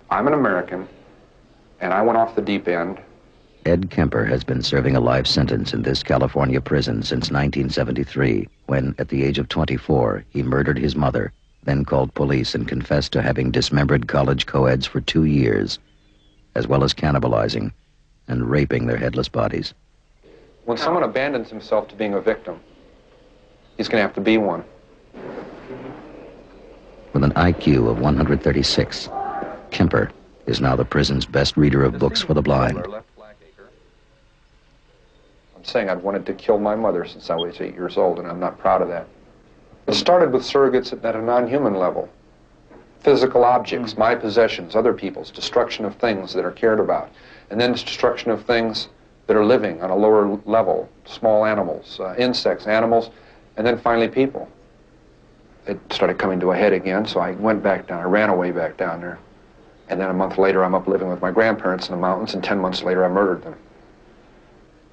I'm an American, and I went off the deep end. Ed Kemper has been serving a life sentence in this California prison since 1973, when, at the age of 24, he murdered his mother, then called police and confessed to having dismembered college co-eds for 2 years, as well as cannibalizing and raping their headless bodies. When someone abandons himself to being a victim, he's going to have to be one. With an IQ of 136, Kemper is now the prison's best reader of books for the blind. I'm saying I'd wanted to kill my mother since I was 8 years old, and I'm not proud of that. It started with surrogates at a non-human level. Physical objects, my possessions, other people's, destruction of things that are cared about, and then destruction of things that are living on a lower level, small animals, insects, animals, and then finally people. It started coming to a head again, so I went back down. I ran away back down there. And then a month later, I'm up living with my grandparents in the mountains, and 10 months later, I murdered them.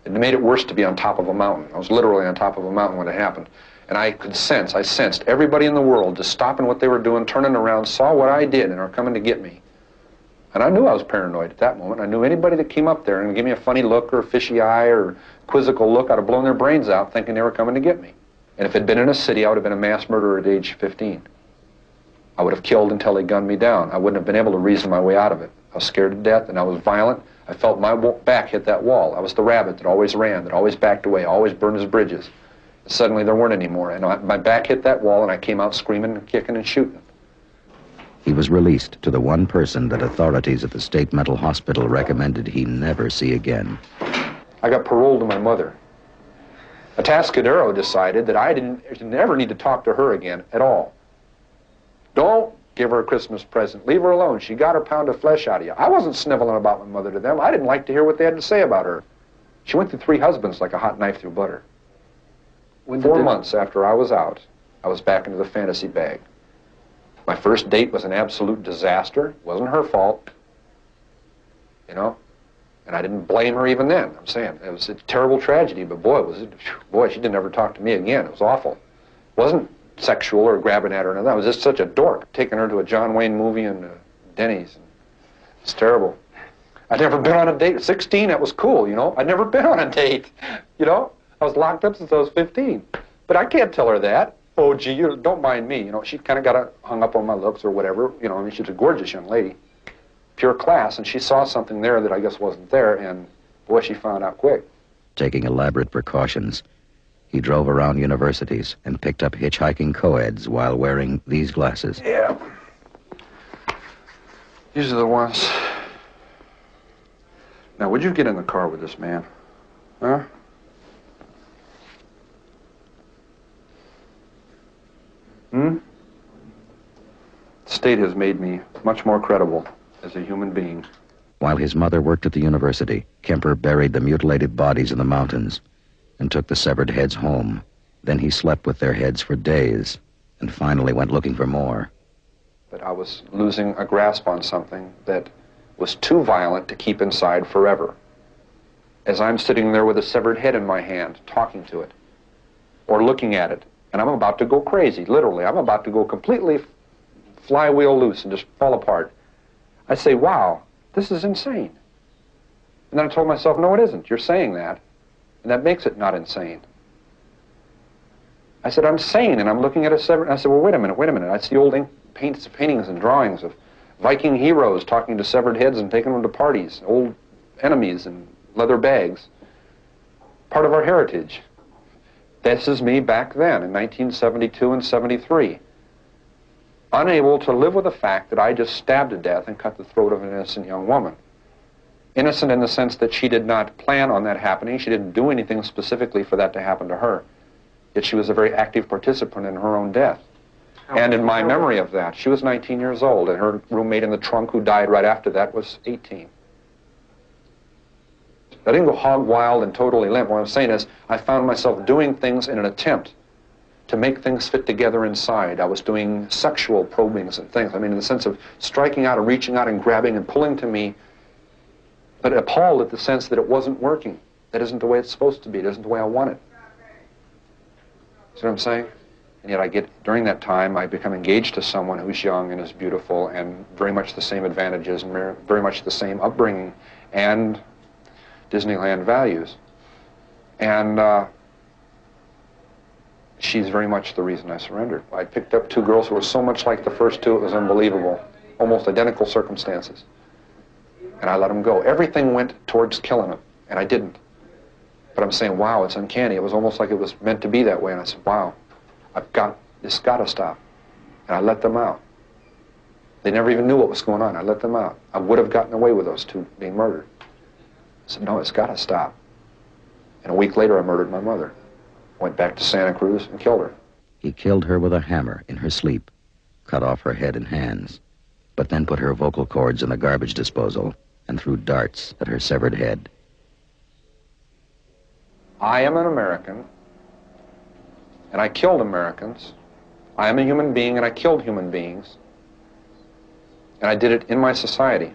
It made it worse to be on top of a mountain. I was literally on top of a mountain when it happened. And I sensed everybody in the world just stopping what they were doing, turning around, saw what I did, and are coming to get me. And I knew I was paranoid at that moment. I knew anybody that came up there and gave me a funny look or a fishy eye or quizzical look, I'd have blown their brains out thinking they were coming to get me. And if it had been in a city, I would have been a mass murderer at age 15. I would have killed until they gunned me down. I wouldn't have been able to reason my way out of it. I was scared to death, and I was violent. I felt my back hit that wall. I was the rabbit that always ran, that always backed away, always burned his bridges. And suddenly there weren't any more, and my back hit that wall, and I came out screaming and kicking and shooting. He was released to the one person that authorities at the state mental hospital recommended he never see again. I got paroled to my mother. Atascadero decided that I didn't never need to talk to her again at all. Don't give her a Christmas present. Leave her alone. She got her pound of flesh out of you. I wasn't sniveling about my mother to them. I didn't like to hear what they had to say about her. She went through 3 husbands like a hot knife through butter. 4 months after I was out, I was back into the fantasy bag. My first date was an absolute disaster. It wasn't her fault, you know, and I didn't blame her even then. I'm saying it was a terrible tragedy, but boy, she didn't ever talk to me again. It was awful. It wasn't sexual or grabbing at her or nothing. I was just such a dork, taking her to a John Wayne movie and Denny's. It's terrible. I'd never been on a date. 16, that was cool, you know. I'd never been on a date, you know. I was locked up since I was 15. But I can't tell her that. Oh, gee, you don't mind me. You know, she kind of got hung up on my looks or whatever. You know, I mean, she's a gorgeous young lady. Pure class. And she saw something there that I guess wasn't there. And, boy, she found out quick. Taking elaborate precautions, he drove around universities and picked up hitchhiking co-eds while wearing these glasses. Yeah. These are the ones. Now, would you get in the car with this man? Huh? The state has made me much more credible as a human being. While his mother worked at the university, Kemper buried the mutilated bodies in the mountains and took the severed heads home. Then he slept with their heads for days and finally went looking for more. But I was losing a grasp on something that was too violent to keep inside forever. As I'm sitting there with a severed head in my hand, talking to it, or looking at it, and I'm about to go crazy, literally. I'm about to go completely flywheel loose and just fall apart. I say, wow, this is insane. And then I told myself, no, it isn't. You're saying that, and that makes it not insane. I said, I'm sane, and I'm looking at a severed... I said, well, wait a minute. I see old paintings and drawings of Viking heroes talking to severed heads and taking them to parties, old enemies in leather bags. Part of our heritage. This is me back then in 1972 and 73. Unable to live with the fact that I just stabbed to death and cut the throat of an innocent young woman. Innocent in the sense that she did not plan on that happening. She didn't do anything specifically for that to happen to her. Yet she was a very active participant in her own death. And in my memory of that, she was 19 years old, and her roommate in the trunk who died right after that was 18. I didn't go hog wild and totally limp. What I'm saying is I found myself doing things in an attempt to make things fit together inside. I was doing sexual probings and things. I mean, in the sense of striking out and reaching out and grabbing and pulling to me, but appalled at the sense that it wasn't working. That isn't the way it's supposed to be. It isn't the way I want it. See what I'm saying? And yet during that time, I become engaged to someone who's young and is beautiful and very much the same advantages and very much the same upbringing and Disneyland values. And she's very much the reason I surrendered. I picked up two girls who were so much like the first two, it was unbelievable. Almost identical circumstances. And I let them go. Everything went towards killing them, and I didn't. But I'm saying, wow, it's uncanny. It was almost like it was meant to be that way. And I said, wow, this got to stop. And I let them out. They never even knew what was going on. I let them out. I would have gotten away with those two being murdered. I said, no, it's got to stop. And a week later, I murdered my mother. Went back to Santa Cruz and killed her. He killed her with a hammer in her sleep, cut off her head and hands, but then put her vocal cords in the garbage disposal and threw darts at her severed head. I am an American, and I killed Americans. I am a human being, and I killed human beings. And I did it in my society.